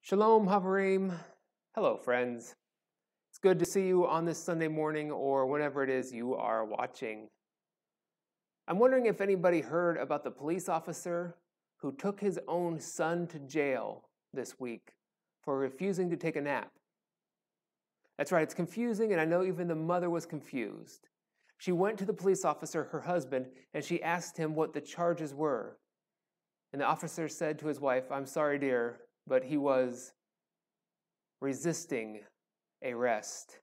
Shalom, Havarim. Hello, friends. It's good to see you on this Sunday morning or whenever it is you are watching. I'm wondering if anybody heard about the police officer who took his own son to jail this week for refusing to take a nap. That's right, it's confusing, and I know even the mother was confused. She went to the police officer, her husband, and she asked him what the charges were. And the officer said to his wife, "I'm sorry, dear, but he was resisting arrest."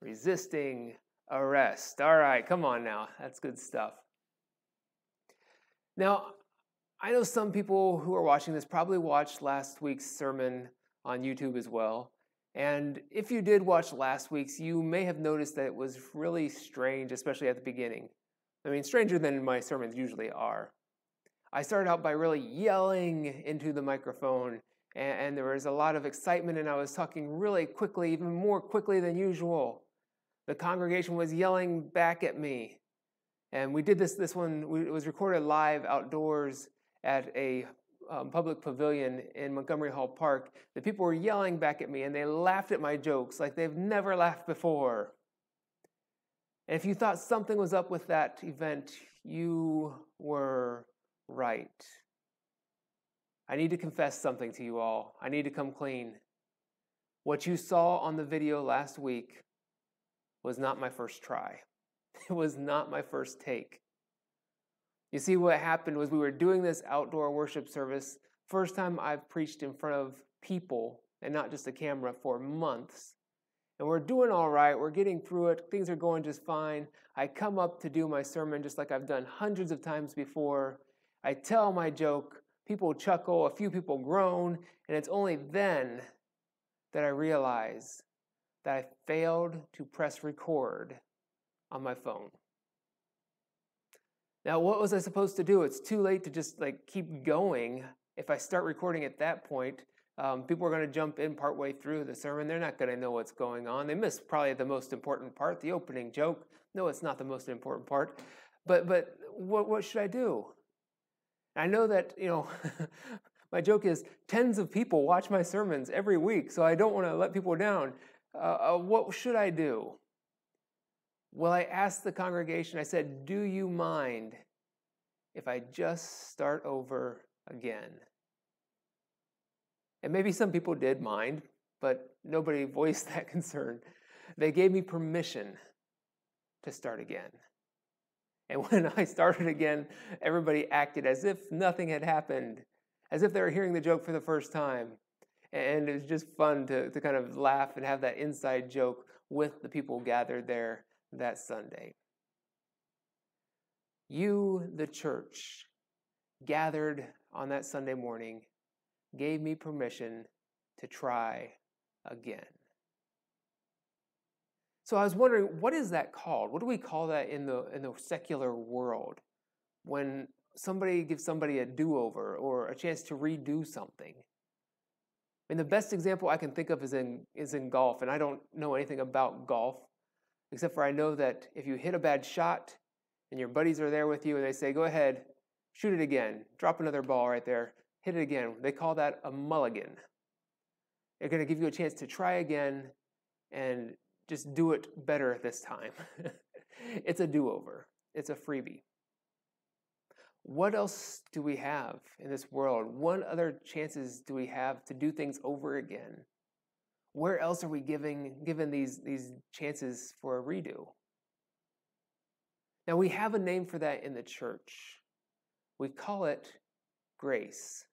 Resisting arrest. All right, come on now. That's good stuff. Now, I know some people who are watching this probably watched last week's sermon on YouTube as well. And if you did watch last week's, you may have noticed that it was really strange, especially at the beginning. I mean, stranger than my sermons usually are. I started out by really yelling into the microphone, and there was a lot of excitement, and I was talking really quickly, even more quickly than usual. The congregation was yelling back at me. And we did this one, it was recorded live outdoors at a public pavilion in Montgomery Hall Park. The people were yelling back at me, and they laughed at my jokes like they've never laughed before. And if you thought something was up with that event, you were right. I need to confess something to you all. I need to come clean. What you saw on the video last week was not my first try. It was not my first take. You see, what happened was we were doing this outdoor worship service. First time I've preached in front of people and not just a camera for months. And we're doing all right. We're getting through it. Things are going just fine. I come up to do my sermon just like I've done hundreds of times before. I tell my joke. People chuckle. A few people groan. And it's only then that I realize that I failed to press record on my phone. Now, what was I supposed to do? It's too late to just keep going. If I start recording at that point, people are going to jump in partway through the sermon. They're not going to know what's going on. They miss probably the most important part, the opening joke. No, it's not the most important part. But what should I do? I know that, my joke is tens of people watch my sermons every week, so I don't want to let people down. What should I do? Well, I asked the congregation, I said, "Do you mind if I just start over again?" And maybe some people did mind, but nobody voiced that concern. They gave me permission to start again. And when I started again, everybody acted as if nothing had happened, as if they were hearing the joke for the first time. And it was just fun to kind of laugh and have that inside joke with the people gathered there that Sunday. You, the church, gathered on that Sunday morning, gave me permission to try again. So I was wondering, what is that called? What do we call that in the secular world when somebody gives somebody a do-over or a chance to redo something? I mean, the best example I can think of is in golf, and I don't know anything about golf, except for I know that if you hit a bad shot and your buddies are there with you and they say, "Go ahead, shoot it again, drop another ball right there, hit it again." They call that a mulligan. They're going to give you a chance to try again and just do it better this time. It's a do-over. It's a freebie. What else do we have in this world? What other chances do we have to do things over again? Where else are we given these chances for a redo? Now, we have a name for that in the church. We call it grace.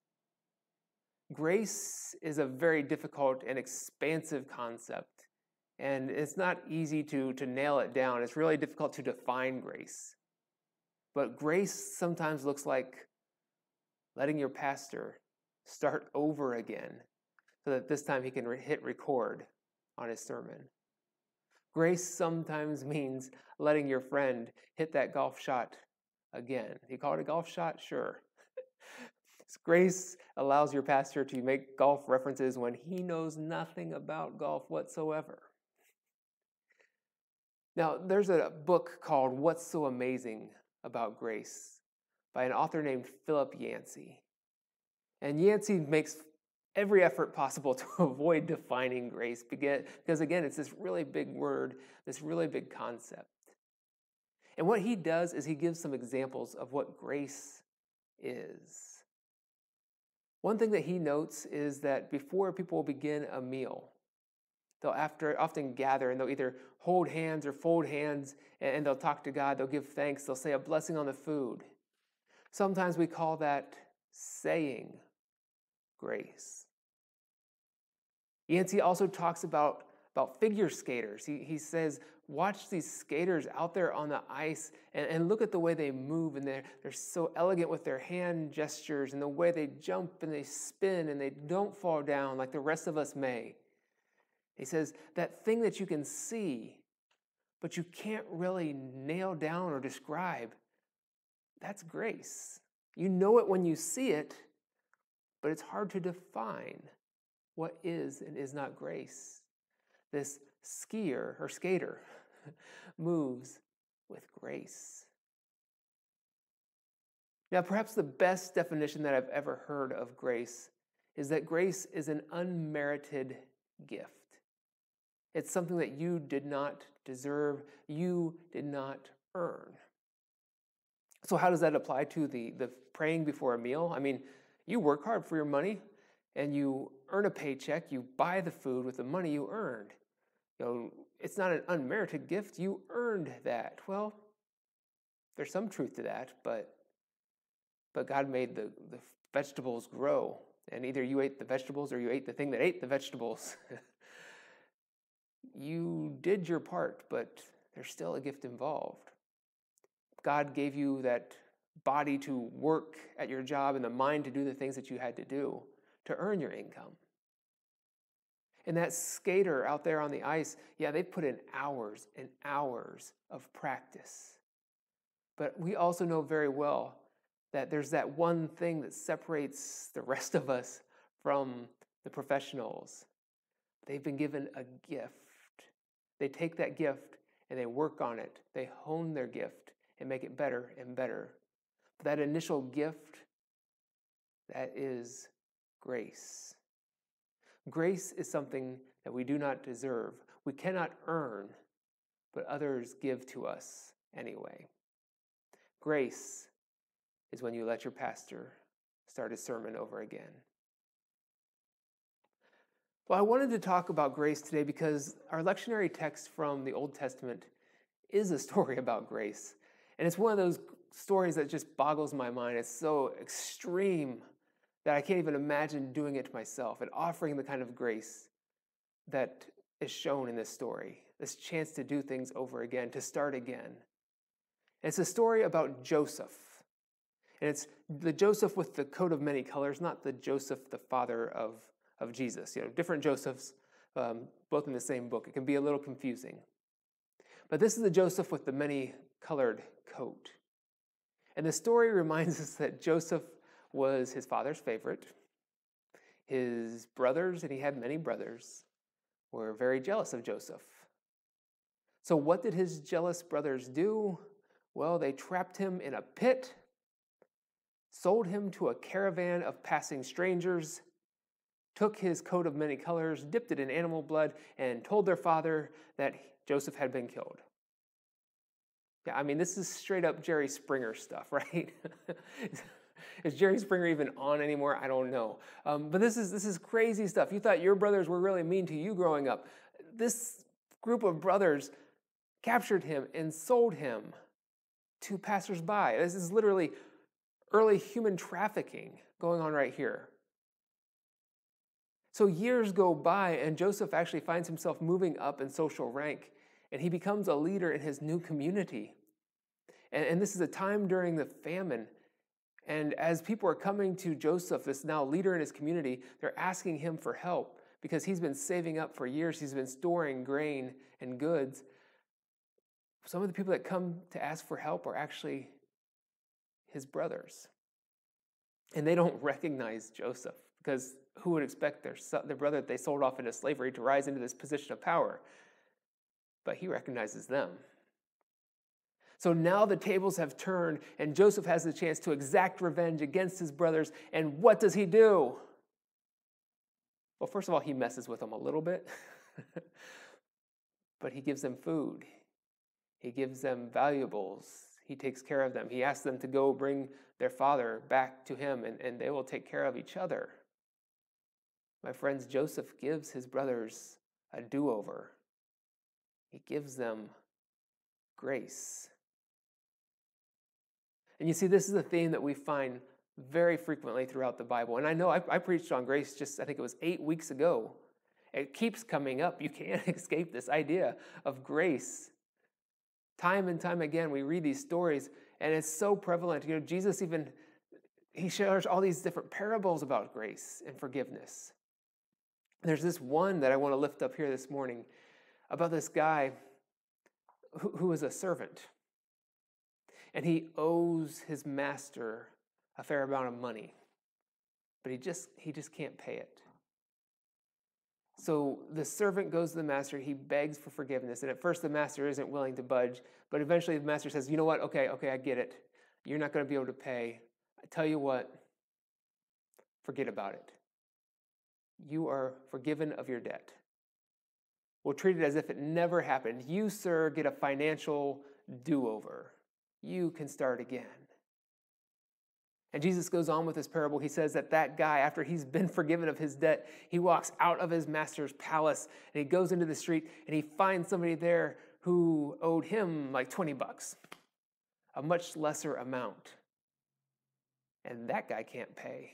Grace is a very difficult and expansive concept, and it's not easy to nail it down. It's really difficult to define grace. But grace sometimes looks like letting your pastor start over again so that this time he can hit record on his sermon. Grace sometimes means letting your friend hit that golf shot again. You call it a golf shot? Sure. Grace allows your pastor to make golf references when he knows nothing about golf whatsoever. Now, there's a book called What's So Amazing About Grace by an author named Philip Yancey. And Yancey makes every effort possible to avoid defining grace because again, it's this really big word, this really big concept. And what he does is he gives some examples of what grace is. One thing that he notes is that before people begin a meal, they'll often gather and they'll either hold hands or fold hands and they'll talk to God, they'll give thanks, they'll say a blessing on the food. Sometimes we call that saying grace. Yancey also talks about figure skaters. He says, watch these skaters out there on the ice and look at the way they move, and they're so elegant with their hand gestures and the way they jump and they spin and they don't fall down like the rest of us may. He says, that thing that you can see, but you can't really nail down or describe, that's grace. You know it when you see it, but it's hard to define what is and is not grace. This skier or skater moves with grace. Now, perhaps the best definition that I've ever heard of grace is that grace is an unmerited gift. It's something that you did not deserve, you did not earn. So how does that apply to the praying before a meal? I mean, you work hard for your money and you earn a paycheck, you buy the food with the money you earned. It's not an unmerited gift, you earned that. Well, there's some truth to that, but God made the vegetables grow, and either you ate the vegetables or you ate the thing that ate the vegetables. You did your part, but there's still a gift involved. God gave you that body to work at your job and the mind to do the things that you had to do to earn your income. And that skater out there on the ice, yeah, they put in hours and hours of practice. But we also know very well that there's that one thing that separates the rest of us from the professionals. They've been given a gift. They take that gift and they work on it. They hone their gift and make it better and better. But that initial gift, that is grace. Grace is something that we do not deserve. We cannot earn, but others give to us anyway. Grace is when you let your pastor start his sermon over again. Well, I wanted to talk about grace today because our lectionary text from the Old Testament is a story about grace. And it's one of those stories that just boggles my mind. It's so extreme that I can't even imagine doing it myself and offering the kind of grace that is shown in this story, this chance to do things over again, to start again. It's a story about Joseph. And it's the Joseph with the coat of many colors, not the Joseph, the father of Jesus. Different Josephs, both in the same book. It can be a little confusing. But this is the Joseph with the many-colored coat. And the story reminds us that Joseph was his father's favorite. His brothers, and he had many brothers, were very jealous of Joseph. So what did his jealous brothers do? Well, they trapped him in a pit, sold him to a caravan of passing strangers, took his coat of many colors, dipped it in animal blood, and told their father that Joseph had been killed. Yeah, I mean, this is straight up Jerry Springer stuff, right? Is Jerry Springer even on anymore? I don't know. But this is crazy stuff. You thought your brothers were really mean to you growing up. This group of brothers captured him and sold him to passersby. This is literally early human trafficking going on right here. So years go by, and Joseph actually finds himself moving up in social rank, and he becomes a leader in his new community. And this is a time during the famine. And as people are coming to Joseph, this now leader in his community, they're asking him for help because he's been saving up for years. He's been storing grain and goods. Some of the people that come to ask for help are actually his brothers. And they don't recognize Joseph because who would expect their brother that they sold off into slavery to rise into this position of power? But he recognizes them. So now the tables have turned, and Joseph has the chance to exact revenge against his brothers. And what does he do? Well, first of all, he messes with them a little bit, but he gives them food. He gives them valuables. He takes care of them. He asks them to go bring their father back to him, and they will take care of each other. My friends, Joseph gives his brothers a do-over. He gives them grace. And you see, this is a theme that we find very frequently throughout the Bible. And I know I preached on grace just, I think it was 8 weeks ago. It keeps coming up. You can't escape this idea of grace. Time and time again, we read these stories, and it's so prevalent. You know, Jesus even, he shares all these different parables about grace and forgiveness. There's this one that I want to lift up here this morning about this guy who is a servant. And he owes his master a fair amount of money, but he just can't pay it. So the servant goes to the master, he begs for forgiveness, and at first the master isn't willing to budge, but eventually the master says, you know what, okay, I get it. You're not going to be able to pay. I tell you what, forget about it. You are forgiven of your debt. We'll treat it as if it never happened. You, sir, get a financial do-over. You can start again. And Jesus goes on with this parable. He says that guy, after he's been forgiven of his debt, he walks out of his master's palace and he goes into the street and he finds somebody there who owed him like $20, a much lesser amount. And that guy can't pay.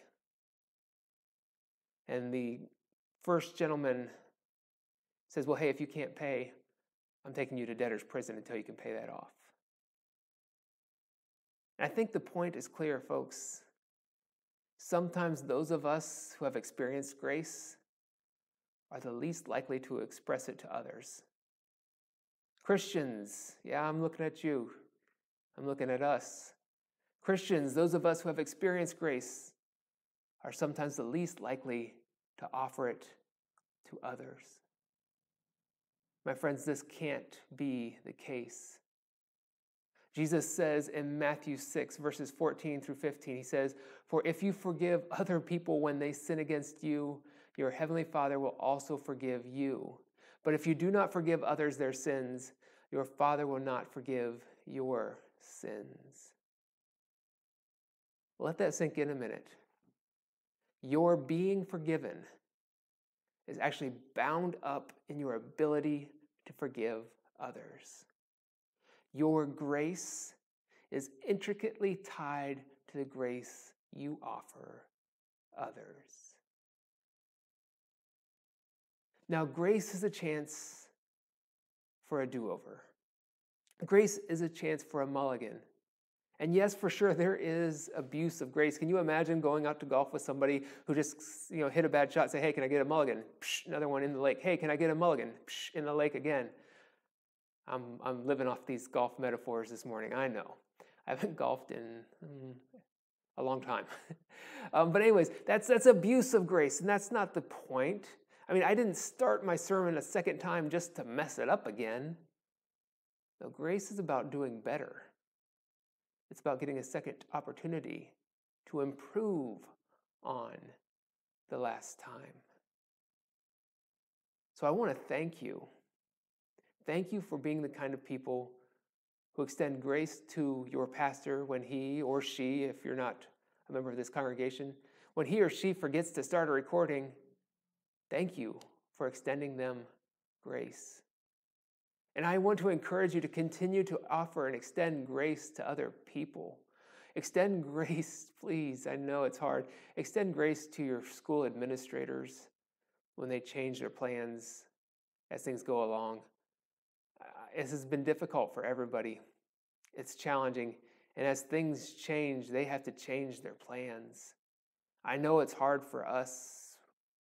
And the first gentleman says, well, hey, if you can't pay, I'm taking you to debtor's prison until you can pay that off. And I think the point is clear, folks. Sometimes those of us who have experienced grace are the least likely to express it to others. Christians, yeah, I'm looking at you. I'm looking at us. Christians, those of us who have experienced grace, are sometimes the least likely to offer it to others. My friends, this can't be the case. Jesus says in Matthew 6, verses 14 through 15, he says, for if you forgive other people when they sin against you, your heavenly Father will also forgive you. But if you do not forgive others their sins, your Father will not forgive your sins. Let that sink in a minute. Your being forgiven is actually bound up in your ability to forgive others. Your grace is intricately tied to the grace you offer others. Now, grace is a chance for a do-over. Grace is a chance for a mulligan. And yes, for sure, there is abuse of grace. Can you imagine going out to golf with somebody who just hit a bad shot, say, hey, can I get a mulligan? Psh, another one in the lake. Hey, can I get a mulligan? Psh, in the lake again. I'm living off these golf metaphors this morning. I know. I haven't golfed in a long time. But anyways, that's abuse of grace, and that's not the point. I mean, I didn't start my sermon a second time just to mess it up again. No, grace is about doing better. It's about getting a second opportunity to improve on the last time. So I want to thank you. Thank you for being the kind of people who extend grace to your pastor when he or she, if you're not a member of this congregation, when he or she forgets to start a recording. Thank you for extending them grace. And I want to encourage you to continue to offer and extend grace to other people. Extend grace, please. I know it's hard. Extend grace to your school administrators when they change their plans as things go along. This has been difficult for everybody. It's challenging. And as things change, they have to change their plans. I know it's hard for us.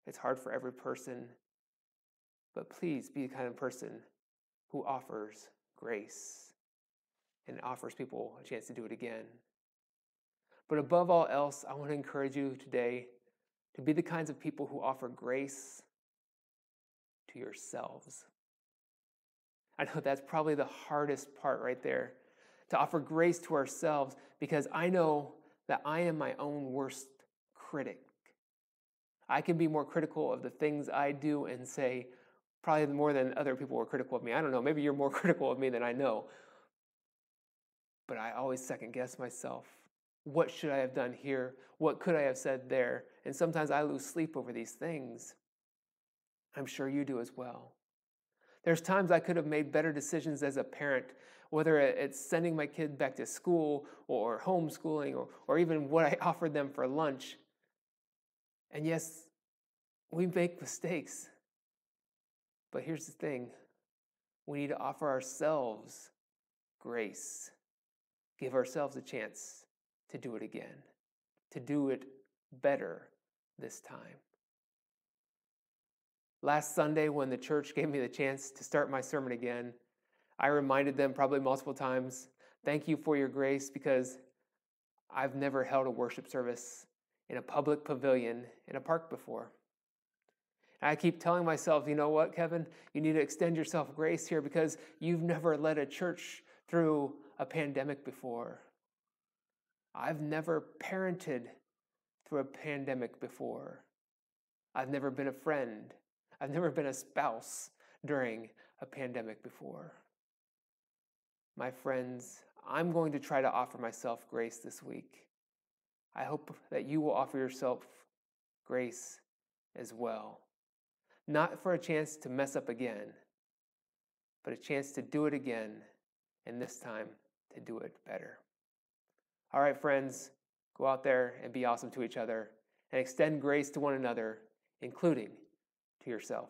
It's hard for every person. But please be the kind of person who offers grace and offers people a chance to do it again. But above all else, I want to encourage you today to be the kinds of people who offer grace to yourselves. I know that's probably the hardest part right there, to offer grace to ourselves, because I know that I am my own worst critic. I can be more critical of the things I do and say, probably more than other people were critical of me. I don't know, maybe you're more critical of me than I know. But I always second guess myself. What should I have done here? What could I have said there? And sometimes I lose sleep over these things. I'm sure you do as well. There's times I could have made better decisions as a parent, whether it's sending my kid back to school or homeschooling or even what I offered them for lunch. And yes, we make mistakes. But here's the thing. We need to offer ourselves grace. Give ourselves a chance to do it again, to do it better this time. Last Sunday, when the church gave me the chance to start my sermon again, I reminded them probably multiple times, thank you for your grace, because I've never held a worship service in a public pavilion in a park before. And I keep telling myself, you know what, Kevin? You need to extend yourself grace here because you've never led a church through a pandemic before. I've never parented through a pandemic before. I've never been a friend. I've never been a spouse during a pandemic before. My friends, I'm going to try to offer myself grace this week. I hope that you will offer yourself grace as well. Not for a chance to mess up again, but a chance to do it again, and this time to do it better. All right, friends, go out there and be awesome to each other and extend grace to one another, including to yourself.